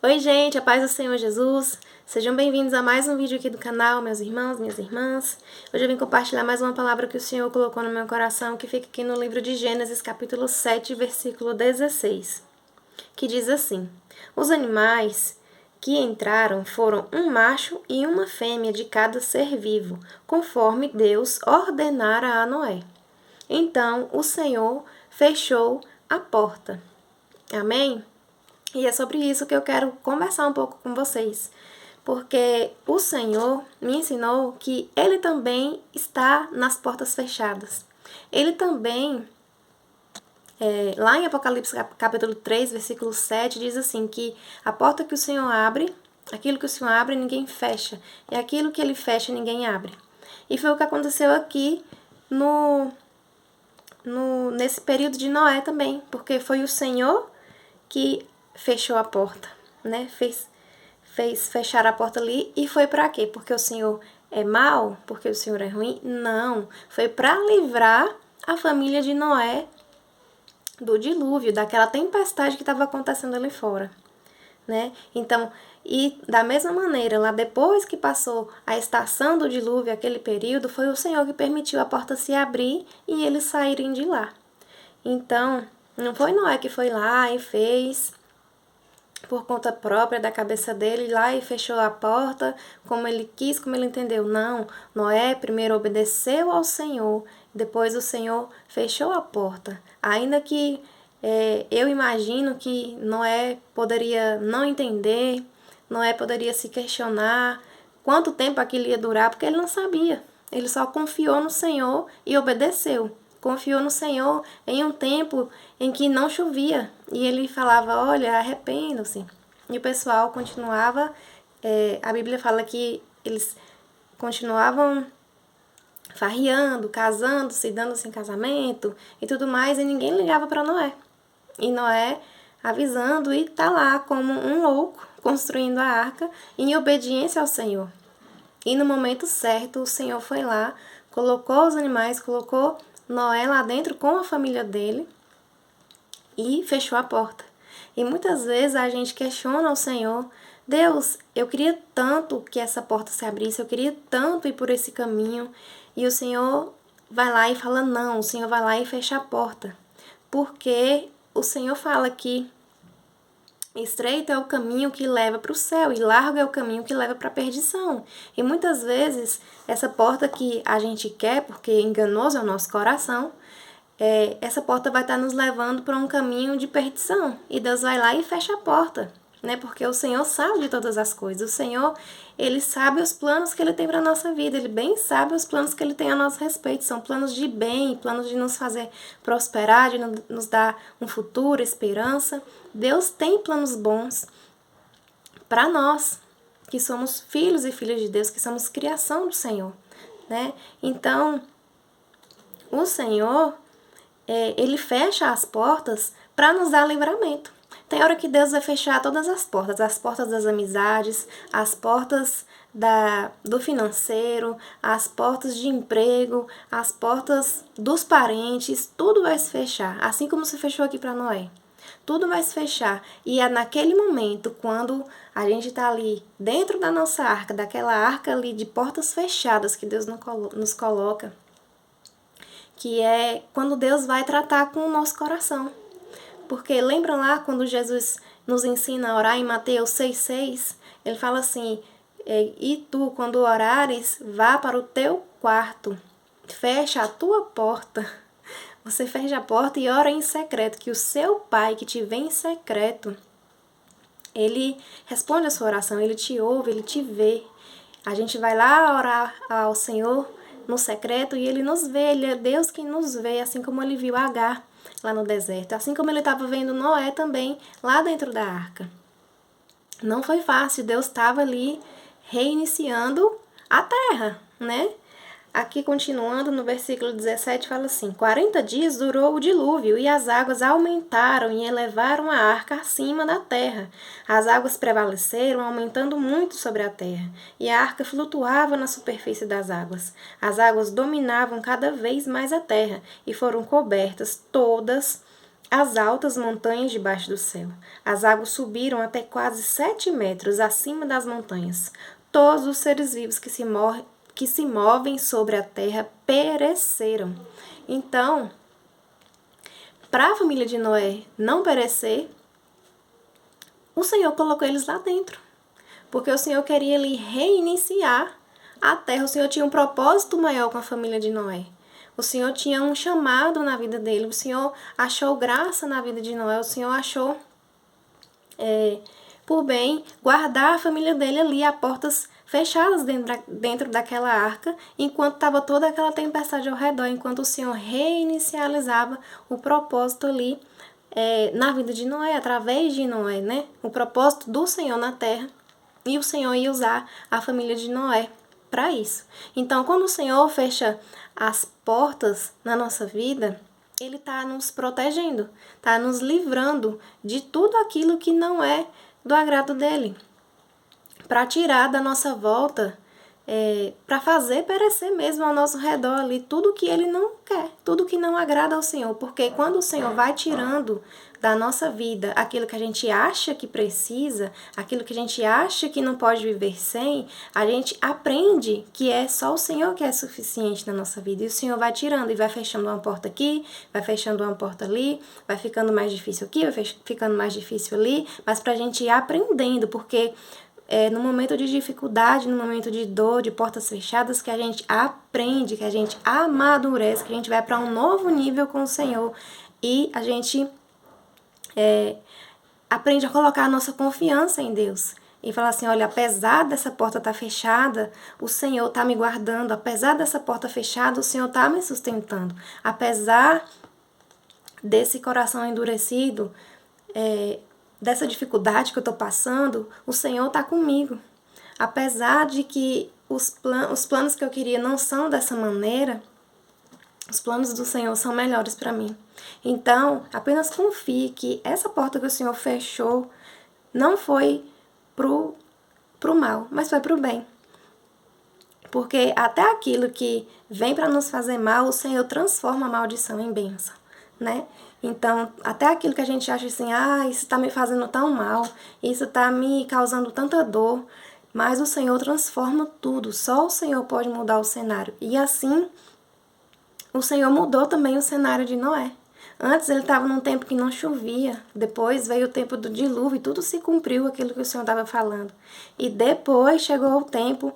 Oi gente, a paz do Senhor Jesus. Sejam bem-vindos a mais um vídeo aqui do canal, meus irmãos, minhas irmãs. Hoje eu vim compartilhar mais uma palavra que o Senhor colocou no meu coração, que fica aqui no livro de Gênesis, capítulo 7, versículo 16, que diz assim: Os animais que entraram foram um macho e uma fêmea de cada ser vivo, conforme Deus ordenara a Noé. Então o Senhor fechou a porta. Amém? E é sobre isso que eu quero conversar um pouco com vocês, porque o Senhor me ensinou que Ele também está nas portas fechadas. Ele também, lá em Apocalipse capítulo 3, versículo 7, diz assim, que a porta que o Senhor abre, aquilo que o Senhor abre, ninguém fecha, e aquilo que Ele fecha, ninguém abre. E foi o que aconteceu aqui nesse período de Noé também, porque foi o Senhor que fechou a porta, né? Fez fechar a porta ali e foi para quê? Porque o Senhor é mau? Porque o Senhor é ruim? Não. Foi para livrar a família de Noé do dilúvio, daquela tempestade que estava acontecendo ali fora, né? Então, e da mesma maneira, lá depois que passou a estação do dilúvio, aquele período, foi o Senhor que permitiu a porta se abrir e eles saírem de lá. Então, não foi Noé que foi lá e fez por conta própria da cabeça dele lá e fechou a porta como ele quis, como ele entendeu. Não, Noé primeiro obedeceu ao Senhor, depois o Senhor fechou a porta. Ainda que eu imagino que Noé poderia não entender, Noé poderia se questionar quanto tempo aquilo ia durar, porque ele não sabia. Ele só confiou no Senhor e obedeceu. Confiou no Senhor em um tempo em que não chovia. E ele falava, olha, arrependam-se. E o pessoal continuava, a Bíblia fala que eles continuavam farriando, casando-se, dando-se em casamento e tudo mais, e ninguém ligava para Noé. E Noé avisando e tá lá como um louco, construindo a arca em obediência ao Senhor. E no momento certo, o Senhor foi lá, colocou os animais, colocou Noé lá dentro com a família dele e fechou a porta. E muitas vezes a gente questiona ao Senhor, Deus, eu queria tanto que essa porta se abrisse, eu queria tanto ir por esse caminho, e o Senhor vai lá e fala não, o Senhor vai lá e fecha a porta. Porque o Senhor fala que estreito é o caminho que leva para o céu e largo é o caminho que leva para a perdição. E muitas vezes essa porta que a gente quer, porque enganoso é o nosso coração, essa porta vai estar nos levando para um caminho de perdição. E Deus vai lá e fecha a porta, né? Porque o Senhor sabe de todas as coisas. O Senhor, Ele sabe os planos que Ele tem para a nossa vida. Ele bem sabe os planos que Ele tem a nosso respeito. São planos de bem, planos de nos fazer prosperar, de nos dar um futuro, esperança. Deus tem planos bons para nós, que somos filhos e filhas de Deus, que somos criação do Senhor, né? Então, o Senhor, Ele fecha as portas para nos dar livramento. Tem hora que Deus vai fechar todas as portas das amizades, as portas do financeiro, as portas de emprego, as portas dos parentes, tudo vai se fechar, assim como se fechou aqui para Noé. Tudo vai se fechar. E é naquele momento, quando a gente está ali dentro da nossa arca, daquela arca ali de portas fechadas que Deus nos coloca, que é quando Deus vai tratar com o nosso coração. Porque lembram lá quando Jesus nos ensina a orar em Mateus 6,6? Ele fala assim, e tu, quando orares, vá para o teu quarto, fecha a tua porta. Você fecha a porta e ora em secreto, que o seu Pai que te vê em secreto, Ele responde a sua oração, Ele te ouve, Ele te vê. A gente vai lá orar ao Senhor no secreto e Ele nos vê, Ele é Deus que nos vê, assim como Ele viu Agar lá no deserto, assim como Ele estava vendo Noé também lá dentro da arca. Não foi fácil, Deus estava ali reiniciando a terra, né? Aqui, continuando no versículo 17, fala assim, 40 dias durou o dilúvio, e as águas aumentaram e elevaram a arca acima da terra. As águas prevaleceram, aumentando muito sobre a terra, e a arca flutuava na superfície das águas. As águas dominavam cada vez mais a terra, e foram cobertas todas as altas montanhas debaixo do céu. As águas subiram até quase 7 metros acima das montanhas. Todos os seres vivos que se movem sobre a terra pereceram. Então, para a família de Noé não perecer, o Senhor colocou eles lá dentro. Porque o Senhor queria ali reiniciar a terra. O Senhor tinha um propósito maior com a família de Noé. O Senhor tinha um chamado na vida dele. O Senhor achou graça na vida de Noé. O Senhor achou por bem guardar a família dele ali a portas fechadas dentro daquela arca, enquanto estava toda aquela tempestade ao redor, enquanto o Senhor reinicializava o propósito ali na vida de Noé, através de Noé, né? O propósito do Senhor na terra, e o Senhor ia usar a família de Noé para isso. Então, quando o Senhor fecha as portas na nossa vida, Ele está nos protegendo, está nos livrando de tudo aquilo que não é do agrado dele, para tirar da nossa volta, para fazer perecer mesmo ao nosso redor ali tudo que ele não quer, tudo que não agrada ao Senhor. Porque quando o Senhor vai tirando da nossa vida aquilo que a gente acha que precisa, aquilo que a gente acha que não pode viver sem, a gente aprende que é só o Senhor que é suficiente na nossa vida. E o Senhor vai tirando e vai fechando uma porta aqui, vai fechando uma porta ali, vai ficando mais difícil aqui, vai ficando mais difícil ali, mas para a gente ir aprendendo, porque no momento de dificuldade, no momento de dor, de portas fechadas, que a gente aprende, que a gente amadurece, que a gente vai para um novo nível com o Senhor e a gente aprende a colocar a nossa confiança em Deus e falar assim, olha, apesar dessa porta estar fechada, o Senhor está me guardando, apesar dessa porta fechada, o Senhor está me sustentando, apesar desse coração endurecido, dessa dificuldade que eu estou passando, o Senhor está comigo. Apesar de que os planos que eu queria não são dessa maneira, os planos do Senhor são melhores para mim. Então, apenas confie que essa porta que o Senhor fechou não foi pro mal, mas foi pro bem. Porque até aquilo que vem para nos fazer mal, o Senhor transforma a maldição em bênção, né? Então, até aquilo que a gente acha assim, isso está me fazendo tão mal, isso está me causando tanta dor, mas o Senhor transforma tudo, só o Senhor pode mudar o cenário. E assim, o Senhor mudou também o cenário de Noé. Antes ele estava num tempo que não chovia, depois veio o tempo do dilúvio e tudo se cumpriu aquilo que o Senhor estava falando. E depois chegou o tempo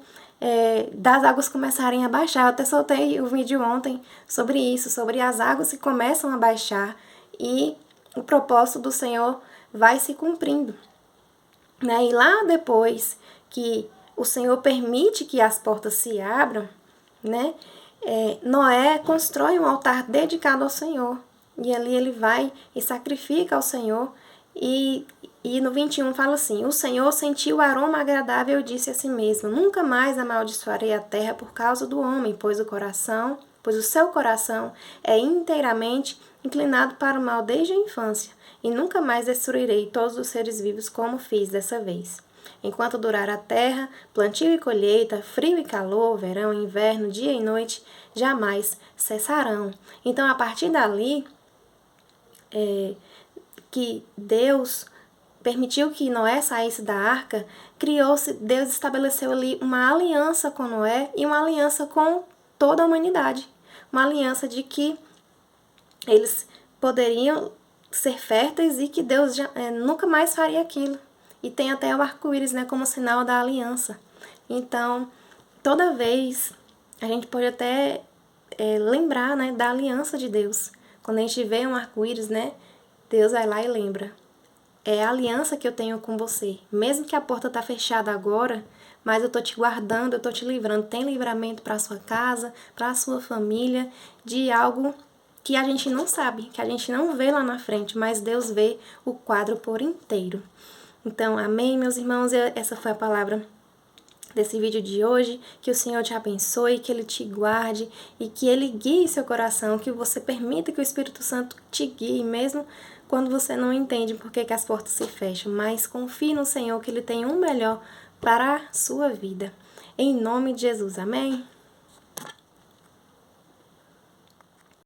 das águas começarem a baixar. Eu até soltei o vídeo ontem sobre isso, sobre as águas que começam a baixar e o propósito do Senhor vai se cumprindo, né? E lá depois que o Senhor permite que as portas se abram, né? Noé constrói um altar dedicado ao Senhor. E ali ele vai e sacrifica ao Senhor. E no 21 fala assim, o Senhor sentiu o aroma agradável e disse a si mesmo, nunca mais amaldiçoarei a terra por causa do homem, pois o seu coração é inteiramente inclinado para o mal desde a infância, e nunca mais destruirei todos os seres vivos como fiz dessa vez. Enquanto durar a terra, plantio e colheita, frio e calor, verão e inverno, dia e noite, jamais cessarão. Então, a partir dali, que Deus permitiu que Noé saísse da arca, Deus estabeleceu ali uma aliança com Noé e uma aliança com toda a humanidade. Uma aliança de que eles poderiam ser férteis e que Deus nunca mais faria aquilo. E tem até o arco-íris, né, como sinal da aliança. Então, toda vez, a gente pode até lembrar, né, da aliança de Deus. Quando a gente vê um arco-íris, né, Deus vai lá e lembra. É a aliança que eu tenho com você. Mesmo que a porta está fechada agora, mas eu tô te guardando, eu tô te livrando. Tem livramento para sua casa, para sua família, de algo que a gente não sabe, que a gente não vê lá na frente, mas Deus vê o quadro por inteiro. Então, amém, meus irmãos? Essa foi a palavra desse vídeo de hoje. Que o Senhor te abençoe, que Ele te guarde e que Ele guie seu coração, que você permita que o Espírito Santo te guie, mesmo quando você não entende por que as portas se fecham. Mas confie no Senhor que Ele tem um melhor para a sua vida. Em nome de Jesus, amém?